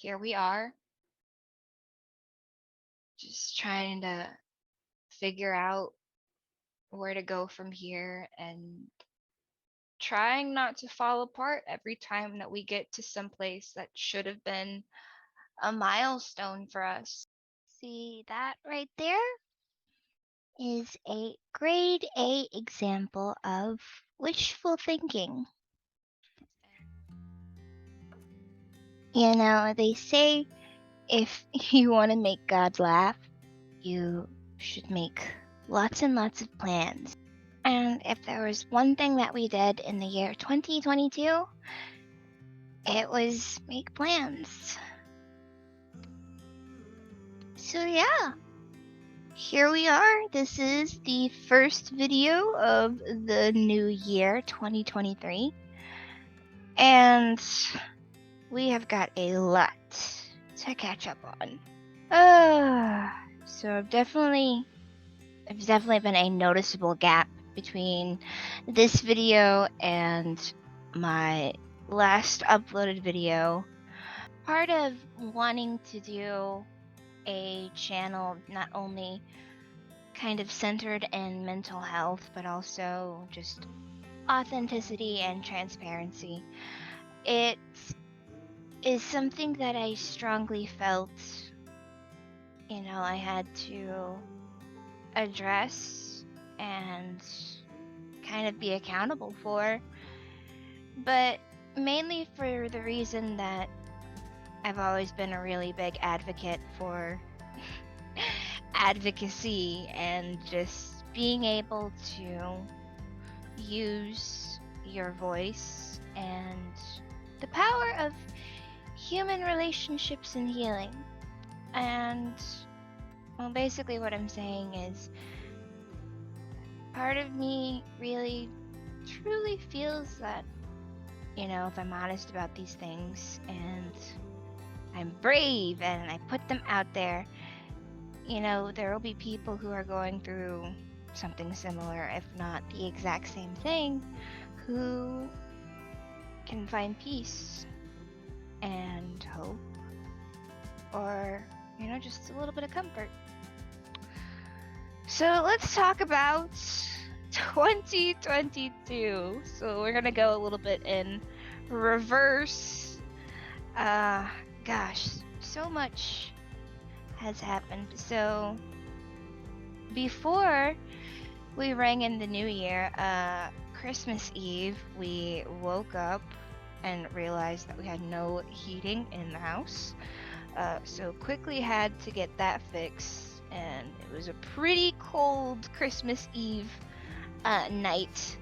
here we are, just trying to figure out where to go from here and trying not to fall apart every time that we get to some place that should have been a milestone for us. See, that right there is a grade A example of wishful thinking. They say if you want to make God laugh, you should make lots and lots of plans. And if there was one thing that we did in the year 2022, it was make plans. So, yeah, here we are. This is the first video of the new year 2023. And we have got a lot to catch up on. So there's definitely been a noticeable gap between this video and my last uploaded video. Part of wanting to do a channel not only kind of centered in mental health, but also just authenticity and transparency. It is something that I strongly felt, I had to address and kind of be accountable for, but mainly for the reason that I've always been a really big advocate for advocacy and just being able to use your voice and the power of human relationships and healing. And well, basically what I'm saying is part of me really truly feels that, if I'm honest about these things and I'm brave and I put them out there, there will be people who are going through something similar, if not the exact same thing, who can find peace and hope, or, just a little bit of comfort. So let's talk about 2022. So we're gonna go a little bit in reverse. Gosh, so much has happened. So before we rang in the new year, Christmas Eve, we woke up and realized that we had no heating in the house. So quickly had to get that fixed, and it was a pretty cold Christmas Eve night.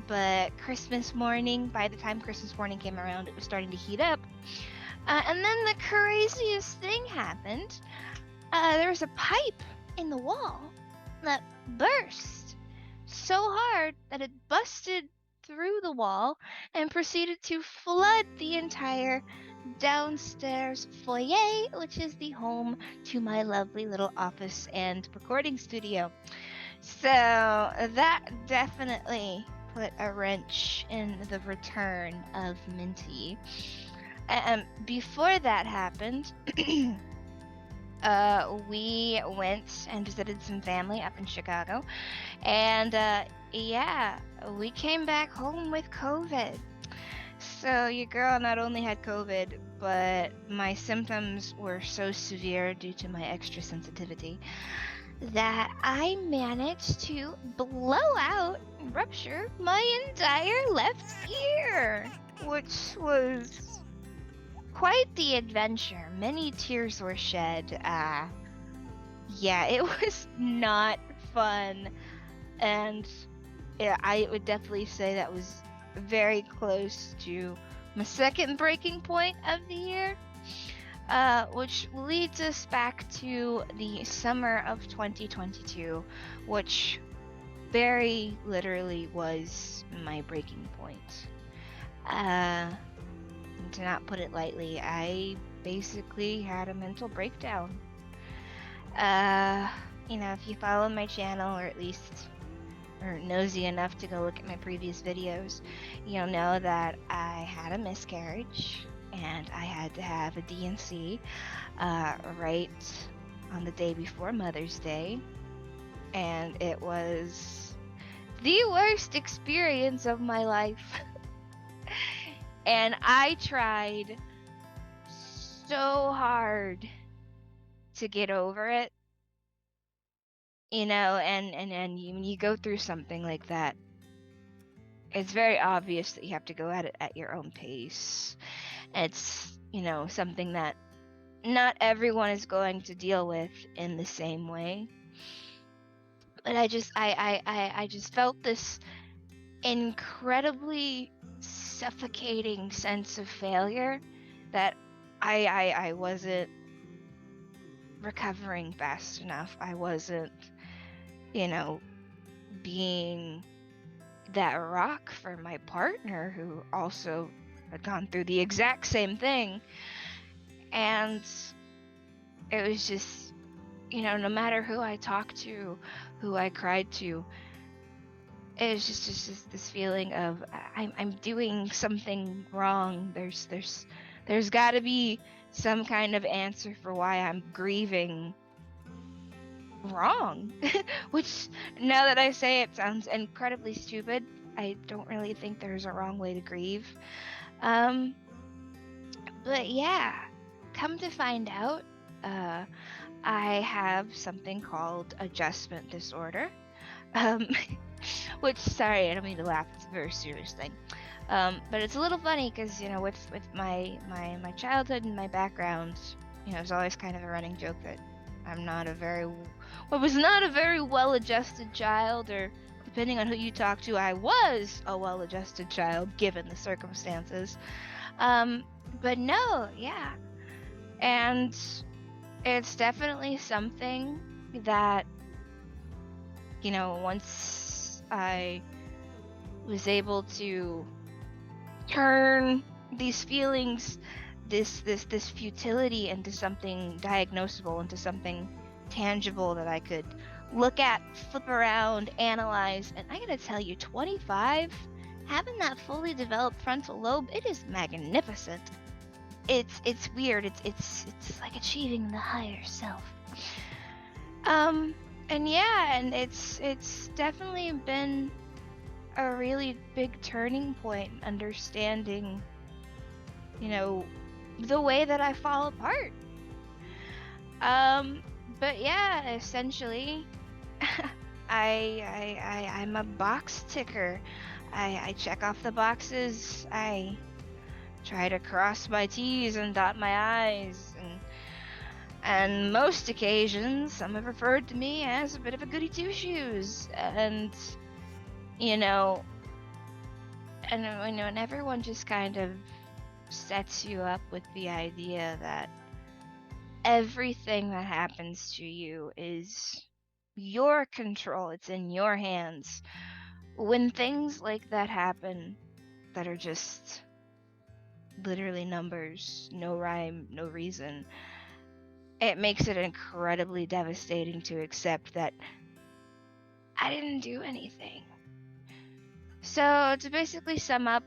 But Christmas morning, by the time Christmas morning came around, it was starting to heat up. And then the craziest thing happened. There was a pipe in the wall that burst so hard that it busted through the wall and proceeded to flood the entire downstairs foyer, which is the home to my lovely little office and recording studio. So that definitely put a wrench in the return of Minty. Before that happened, we went and visited some family up in Chicago, and yeah, we came back home with COVID. So your girl not only had COVID, but my symptoms were so severe due to my extra sensitivity that I managed to blow out and rupture my entire left ear, which was quite the adventure. Many tears were shed. Yeah, it was not fun, and yeah, I would definitely say that was very close to my second breaking point of the year, which leads us back to the summer of 2022, which very literally was my breaking point. To not put it lightly, I basically had a mental breakdown. If you follow my channel, or at least are nosy enough to go look at my previous videos, you'll know that I had a miscarriage. and I had to have a DNC right on the day before Mother's Day, and it was the worst experience of my life. And I tried so hard to get over it, and when you go through something like that, it's very obvious that you have to go at it at your own pace. It's, something that not everyone is going to deal with in the same way. But I just felt this incredibly suffocating sense of failure that I wasn't recovering fast enough. I wasn't, you know, being that rock for my partner who also had gone through the exact same thing. And it was just, no matter who I talked to, who I cried to, it was just this feeling of I'm doing something wrong. There's got to be some kind of answer for why I'm grieving wrong. Which, now that I say it, sounds incredibly stupid. I don't really think there's a wrong way to grieve. But yeah, come to find out, I have something called adjustment disorder. Um, which, sorry, I don't mean to laugh. It's a very serious thing. But it's a little funny because, with my childhood and my background, it's always kind of a running joke that I'm not a very, was not a very well-adjusted child, or depending on who you talk to, I was a well-adjusted child given the circumstances. But no, yeah. And it's definitely something that, once I was able to turn these feelings, this futility, into something diagnosable, into something tangible that I could look at, flip around, analyze. And I gotta tell you, 25, having that fully developed frontal lobe, it is magnificent. It's weird. It's like achieving the higher self. And yeah, and it's definitely been a really big turning point in understanding, the way that I fall apart. But yeah, essentially, I'm a box ticker. I check off the boxes. I try to cross my T's and dot my I's, and most occasions, some have referred to me as a bit of a goody two-shoes, and when everyone just kind of sets you up with the idea that everything that happens to you is your control, it's in your hands. When things like that happen, that are just literally numbers, no rhyme, no reason, it makes it incredibly devastating to accept that I didn't do anything. So, to basically sum up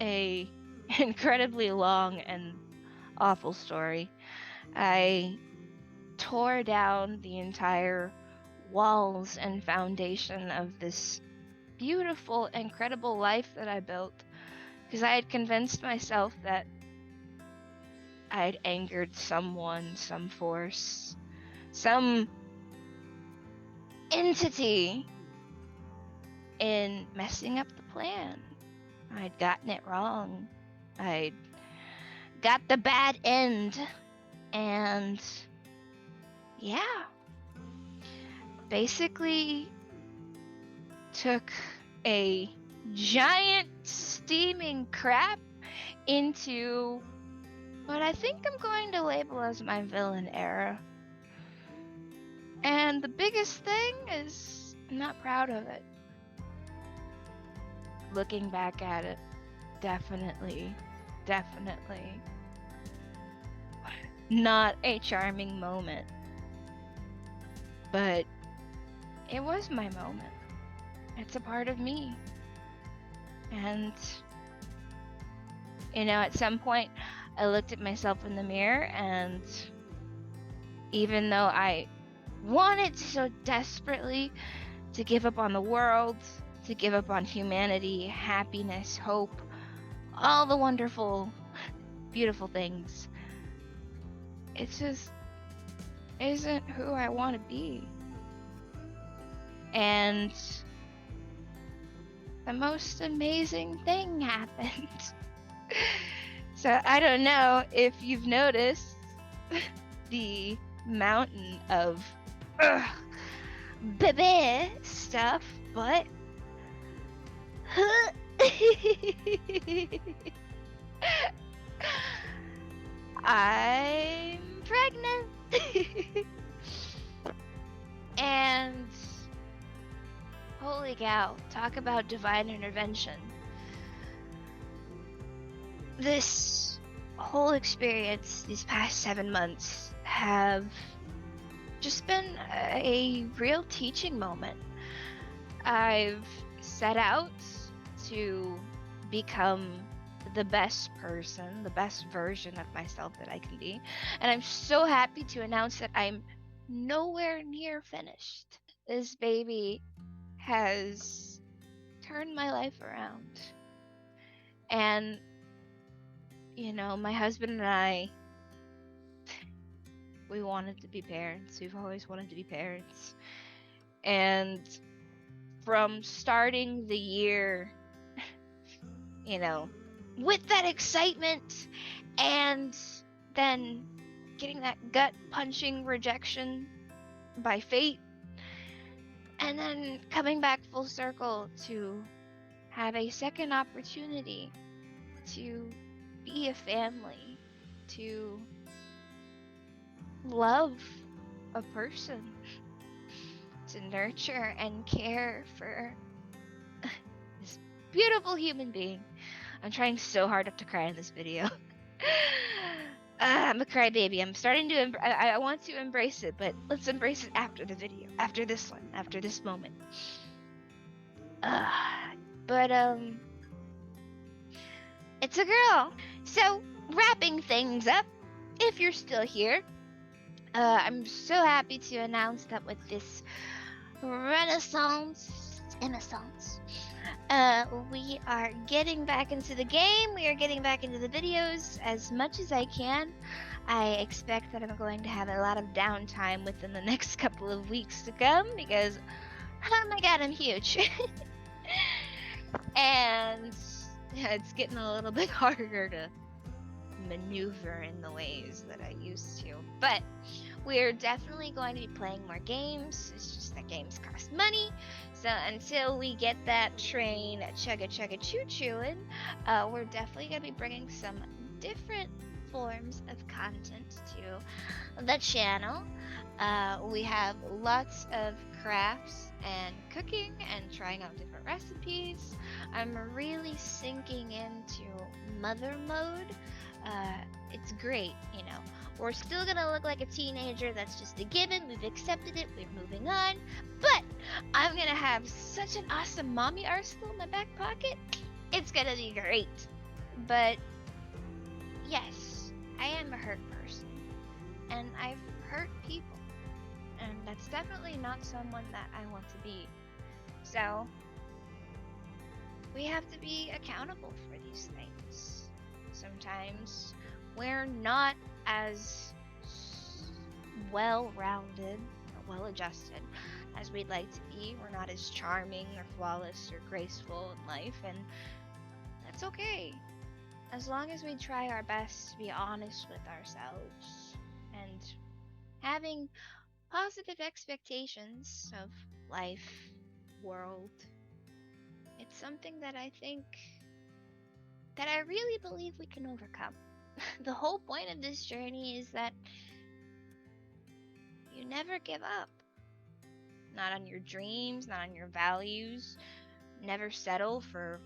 a incredibly long and awful story, I tore down the entire walls and foundation of this beautiful, incredible life that I built, because I had convinced myself that I'd angered someone, some force, some entity in messing up the plan. I'd gotten it wrong. I'd got the bad end. And yeah, basically took a giant steaming crap into what I think I'm going to label as my villain era. And the biggest thing is, I'm not proud of it. Looking back at it, definitely not a charming moment. But it was my moment. It's a part of me. And, at some point, I looked at myself in the mirror, and even though I wanted so desperately to give up on the world, to give up on humanity, happiness, hope, all the wonderful, beautiful things, it just isn't who I want to be. And the most amazing thing happened. So I don't know if you've noticed the mountain of baby stuff, but I'm pregnant. And holy cow, talk about divine intervention. This whole experience, these past 7 months, have just been a real teaching moment. I've set out to become the best person, the best version of myself that I can be. And I'm so happy to announce that I'm nowhere near finished. This baby has turned my life around. And, my husband and I, we wanted to be parents. We've always wanted to be parents. And from starting the year, you know, with that excitement and then getting that gut punching rejection by fate, and then coming back full circle to have a second opportunity to be a family, to love a person, to nurture and care for this beautiful human being. I'm trying so hard not to cry in this video. I'm a crybaby. I'm starting to. I want to embrace it, but let's embrace it after the video, after this one, after this moment. But it's a girl. So wrapping things up, if you're still here, I'm so happy to announce that with this renaissance, we are getting back into the game. We are getting back into the videos as much as I can. I expect that I'm going to have a lot of downtime within the next couple of weeks to come because, oh my god, I'm huge. And it's getting a little bit harder to maneuver in the ways that I used to. But we're definitely going to be playing more games. It's just that games cost money. So until we get that train chugga choo chooing, we're definitely going to be bringing some different forms of content to the channel. We have lots of crafts and cooking and trying out different recipes. I'm really sinking into mother mode. It's great, We're still gonna look like a teenager, that's just a given. We've accepted it, we're moving on. But I'm gonna have such an awesome mommy arsenal in my back pocket. It's gonna be great. But yes, I am a hurt person. And I've hurt people. And that's definitely not someone that I want to be. So we have to be accountable for these things. Sometimes we're not as well-rounded or well-adjusted as we'd like to be. We're not as charming or flawless or graceful in life, and that's okay. As long as we try our best to be honest with ourselves and having positive expectations of life, world, it's something that I think that I really believe we can overcome. The whole point of this journey is that you never give up. Not on your dreams, not on your values. Never settle for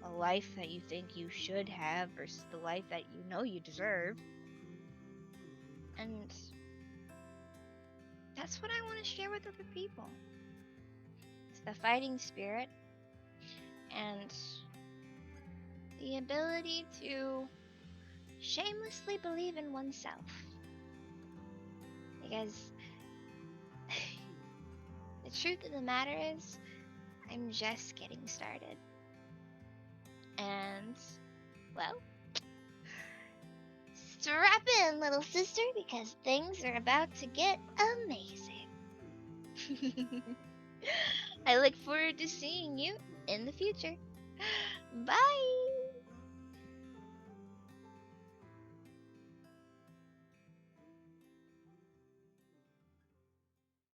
a life that you think you should have versus the life that you know you deserve. And that's what I want to share with other people. It's the fighting spirit and the ability to shamelessly believe in oneself. Because the truth of the matter is, I'm just getting started. And, well, strap in, little sister, because things are about to get amazing. I look forward to seeing you in the future. Bye!